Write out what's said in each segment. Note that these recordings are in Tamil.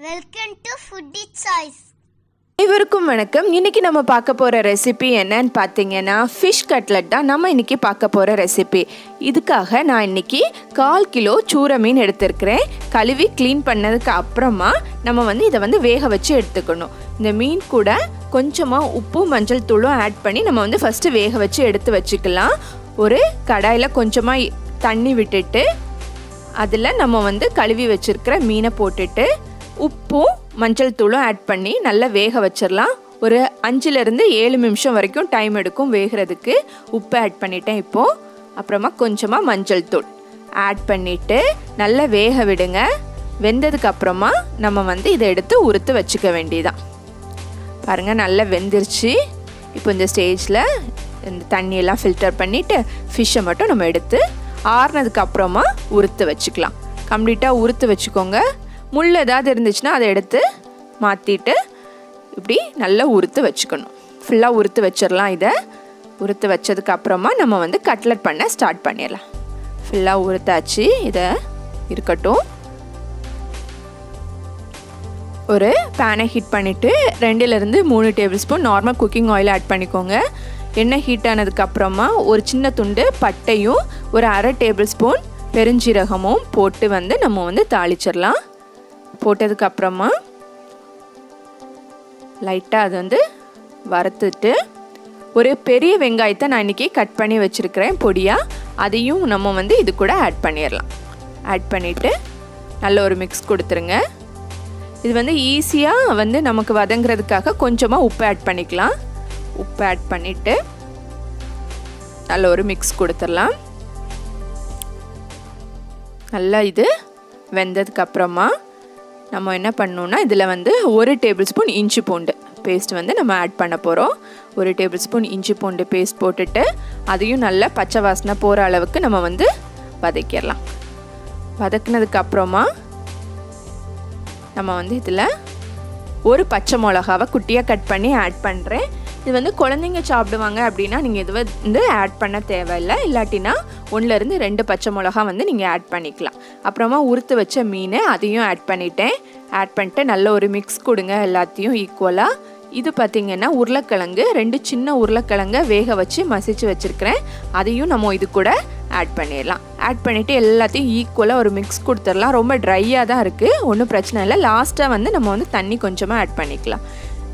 Welcome to foodie choice. அனைவருக்கும் வணக்கம். இன்றைக்கி நம்ம பார்க்க போகிற ரெசிபி என்னன்னு பார்த்தீங்கன்னா ஃபிஷ் கட்லட் தான் நம்ம இன்றைக்கி பார்க்க போகிற ரெசிபி. இதுக்காக நான் இன்றைக்கி 1/4 கிலோ சூரை மீன் எடுத்துருக்கிறேன். கழுவி க்ளீன் பண்ணதுக்கு அப்புறமா நம்ம இதை வேக வச்சு எடுத்துக்கணும். இந்த மீன் கூட கொஞ்சமாக உப்பு மஞ்சள் தூளும் ஆட் பண்ணி நம்ம ஃபஸ்ட்டு வேக வச்சு எடுத்து வச்சுக்கலாம். ஒரு கடாயில் கொஞ்சமாக தண்ணி விட்டுட்டு அதில் நம்ம கழுவி வச்சுருக்கிற மீனை போட்டுட்டு உப்பும் மஞ்சள் தூளும் ஆட் பண்ணி நல்லா வேக வச்சிடலாம். ஒரு 5-7 நிமிஷம் வரைக்கும் டைம் எடுக்கும் வேகிறதுக்கு. உப்பு ஆட் பண்ணிட்டேன் இப்போது. அப்புறமா கொஞ்சமாக மஞ்சள் தூள் ஆட் பண்ணிவிட்டு நல்லா வேக விடுங்க. வெந்ததுக்கப்புறமா நம்ம இதை எடுத்து உறுத்து வச்சுக்க வேண்டியதான். பாருங்கள், நல்லா வெந்துருச்சு. இப்போ இந்த ஸ்டேஜில் இந்த தண்ணியெல்லாம் ஃபில்டர் பண்ணிவிட்டு ஃபிஷ்ஷை மட்டும் நம்ம எடுத்து ஆறுனதுக்கப்புறமா உறுத்து வச்சுக்கலாம். கம்ப்ளீட்டாக உறுத்து வச்சுக்கோங்க. முள் ஏதாவது இருந்துச்சுன்னா அதை எடுத்து மாற்றிட்டு இப்படி நல்லா உறுத்து வச்சுக்கணும். ஃபுல்லாக உறுத்து வச்சிடலாம். இதை உறுத்து வச்சதுக்கப்புறமா நம்ம கட்லட் பண்ண ஸ்டார்ட் பண்ணிடலாம். ஃபுல்லாக உறுத்தாச்சு. இதை இருக்கட்டும். ஒரு பேனை ஹீட் பண்ணிவிட்டு 2-3 table spoon normal cooking oil add பண்ணிக்கோங்க. எண்ணெய் ஹீட் ஆனதுக்கப்புறமா ஒரு சின்ன துண்டு பட்டையும் ஒரு 1/2 டேபிள் ஸ்பூன் பெருஞ்சீரகமும் போட்டு நம்ம தாளிச்சிடலாம். போட்டதுக்கப்புறமா லைட்டாக அது வறுத்துட்டு ஒரு பெரிய வெங்காயத்தை நான் இன்றைக்கி கட் பண்ணி வச்சுருக்கிறேன் பொடியாக. அதையும் நம்ம இது கூட ஆட் பண்ணிடலாம். ஆட் பண்ணிவிட்டு நல்ல ஒரு மிக்ஸ் கொடுத்துருங்க. இது ஈஸியாக நமக்கு வதங்கிறதுக்காக கொஞ்சமாக உப்பு ஆட் பண்ணிக்கலாம். உப்பு ஆட் பண்ணிவிட்டு நல்ல ஒரு மிக்ஸ் கொடுத்துடலாம். நல்லா இது வெந்ததுக்கப்புறமா நம்ம என்ன பண்ணணுன்னா இதில் 1 டேபிள் ஸ்பூன் இஞ்சி பூண்டு பேஸ்ட் நம்ம ஆட் பண்ண போகிறோம். 1 டேபிள் ஸ்பூன் இஞ்சி பூண்டு பேஸ்ட் போட்டுட்டு அதையும் நல்லா பச்சை வாசனை போகிற அளவுக்கு நம்ம வதக்கிடலாம். வதக்குனதுக்கப்புறமா நம்ம இதில் ஒரு பச்சை மிளகாவை குட்டியாக கட் பண்ணி ஆட் பண்ணுறேன். இது குழந்தைங்க சாப்பிடுவாங்க அப்படின்னா நீங்கள் இது ஆட் பண்ண தேவையில்லை. இல்லாட்டினா 1-2 பச்சை மிளகா நீங்கள் ஆட் பண்ணிக்கலாம். அப்புறமா உறுத்து வச்ச மீன் அதையும் ஆட் பண்ணிட்டேன். ஆட் பண்ணிட்டு நல்ல ஒரு மிக்ஸ் கொடுங்க எல்லாத்தையும் ஈக்குவலாக. இது பார்த்திங்கன்னா உருளைக்கிழங்கு 2 சின்ன உருளைக்கிழங்கை வேக வச்சு மசிச்சு வச்சுருக்கிறேன். அதையும் நம்ம இது கூட ஆட் பண்ணிடலாம். ஆட் பண்ணிவிட்டு எல்லாத்தையும் ஈக்குவலாக ஒரு மிக்ஸ் கொடுத்துடலாம். ரொம்ப ட்ரையாக தான் இருக்குது, ஒன்றும் பிரச்சனை இல்லை. லாஸ்ட்டாக நம்ம தண்ணி கொஞ்சமாக ஆட் பண்ணிக்கலாம்.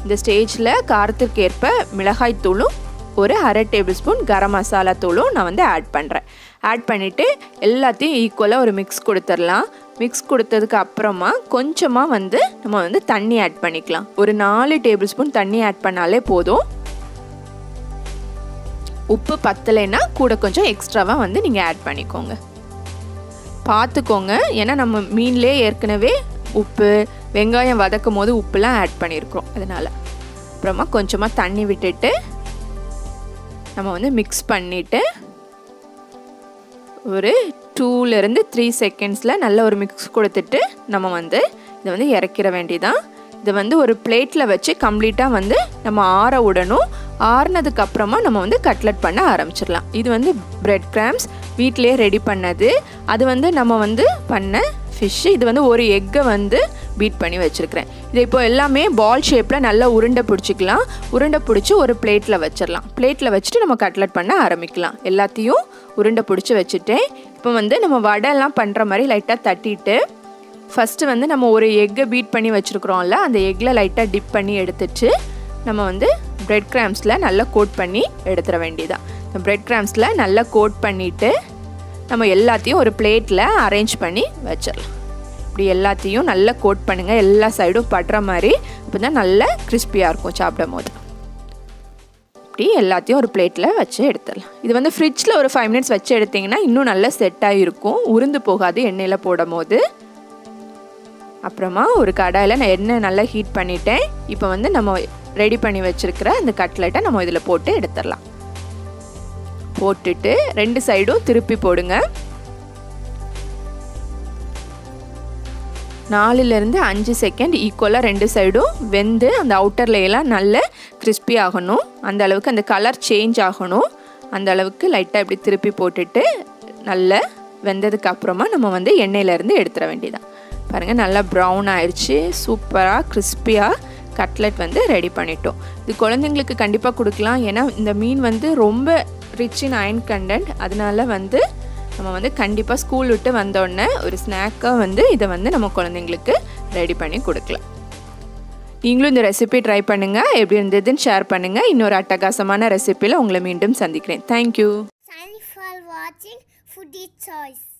இந்த ஸ்டேஜில் காரத்துக்கு ஏற்ப மிளகாய் தூளும் ஒரு 1/2 டேபிள் ஸ்பூன் கரம் மசாலா தூளும் நான் ஆட் பண்ணுறேன். ஆட் பண்ணிவிட்டு எல்லாத்தையும் ஈக்குவலாக ஒரு மிக்ஸ் கொடுத்துடலாம். மிக்ஸ் கொடுத்ததுக்கு அப்புறமா கொஞ்சமாக நம்ம தண்ணி ஆட் பண்ணிக்கலாம். ஒரு 4 டேபிள் ஸ்பூன் தண்ணி ஆட் பண்ணாலே போதும். உப்பு பத்தலைன்னா கூட கொஞ்சம் எக்ஸ்ட்ராவாக நீங்கள் ஆட் பண்ணிக்கோங்க. பார்த்துக்கோங்க, ஏன்னா நம்ம மீன்லேயே ஏற்கனவே உப்பு வெங்காயம் வதக்கும் போது உப்புலாம் ஆட் பண்ணியிருக்கிறோம். அதனால் அப்புறமா கொஞ்சமாக தண்ணி விட்டுட்டு நம்ம மிக்ஸ் பண்ணிவிட்டு ஒரு 2-3 செகண்ட்ஸில் நல்ல ஒரு மிக்ஸ் கொடுத்துட்டு நம்ம இதை இறக்கிற வேண்டியதான். இதை ஒரு பிளேட்டில் வச்சு கம்ப்ளீட்டாக நம்ம ஆற விடணும். ஆறுனதுக்கப்புறமா நம்ம கட்லட் பண்ண ஆரம்பிச்சிடலாம். இது பிரெட் கிராம்ஸ் வீட்டிலே ரெடி பண்ணது. அது நம்ம பண்ண ஃபிஷ்ஷு. இது ஒரு எக்கை பீட் பண்ணி வச்சுருக்கிறேன். இதை இப்போ எல்லாமே பால் ஷேப்பில் நல்லா உருண்டை பிடிச்சிக்கலாம். உருண்டை பிடிச்சி ஒரு பிளேட்டில் வச்சிடலாம். பிளேட்டில் வச்சுட்டு நம்ம கட்லட் பண்ண ஆரம்பிக்கலாம். எல்லாத்தையும் உருண்டை பிடிச்சி வச்சுட்டேன். இப்போ நம்ம வடைலாம் பண்ணுற மாதிரி லைட்டாக தட்டிட்டு ஃபஸ்ட்டு நம்ம ஒரு எக்கை பீட் பண்ணி வச்சுருக்குறோம்ல, அந்த எக்கில் லைட்டாக டிப் பண்ணி எடுத்துட்டு நம்ம பிரெட் கிராம்ஸில் நல்லா கோட் பண்ணி எடுத்துட வேண்டியதான். பிரெட் கிராம்ஸில் நல்லா கோட் பண்ணிவிட்டு நம்ம எல்லாத்தையும் ஒரு பிளேட்டில் அரேஞ்ச் பண்ணி வச்சிடலாம். இப்படி எல்லாத்தையும் நல்லா கோட் பண்ணுங்கள், எல்லா சைடும் படுற மாதிரி. அப்போ தான் நல்லா கிறிஸ்பியாக இருக்கும் சாப்பிடும் போது. இப்படி எல்லாத்தையும் ஒரு பிளேட்டில் வச்சு எடுத்துடலாம். இது ஃப்ரிட்ஜில் ஒரு 5 மினிட்ஸ் வச்சு எடுத்திங்கன்னா இன்னும் நல்லா செட்டாக இருக்கும், உருந்து போகாது எண்ணெயில் போடும் போது. அப்புறமா ஒரு கடாயில் நான் எண்ணெய் நல்லா ஹீட் பண்ணிட்டேன். இப்போ நம்ம ரெடி பண்ணி வச்சுருக்கிற அந்த கட்லெட்டை நம்ம இதில் போட்டு எடுத்துடலாம். போட்டுட்டு 2 சைடும் திருப்பி போடுங்க. 4-5 செகண்ட் ஈக்குவலாக 2 சைடும் வெந்து அந்த அவுட்டர் லேயெல்லாம் நல்ல கிறிஸ்பி ஆகணும். அந்த அளவுக்கு அந்த கலர் சேஞ்ச் ஆகணும். அந்த அளவுக்கு லைட்டாக இப்படி திருப்பி போட்டுட்டு நல்ல வெந்ததுக்கு அப்புறமா நம்ம எண்ணெயிலேருந்து எடுத்துட வேண்டியதான். பாருங்கள் நல்லா ப்ரௌன் ஆயிடுச்சு. சூப்பராக கிறிஸ்பியாக கட்லெட் வந்து ரெடி பண்ணிட்டோம். இது குழந்தைங்களுக்கு கண்டிப்பாக கொடுக்கலாம். ஏன்னா இந்த மீன் வந்து ரொம்ப ரிச் இன் அயன் கண்டென்ட். அதனால வந்து நம்ம வந்து கண்டிப்பாக ஸ்கூல் விட்டு வந்தோடனே ஒரு ஸ்நாக்காக வந்து இதை வந்து நம்ம குழந்தைங்களுக்கு ரெடி பண்ணி கொடுக்கலாம். நீங்களும் இந்த ரெசிபி ட்ரை பண்ணுங்கள். எப்படி இருந்ததுன்னு ஷேர் பண்ணுங்கள். இன்னொரு அட்டகாசமான ரெசிபியில் உங்களை மீண்டும் சந்திக்கிறேன். Thank you. Thanks for watching Foodie Choice.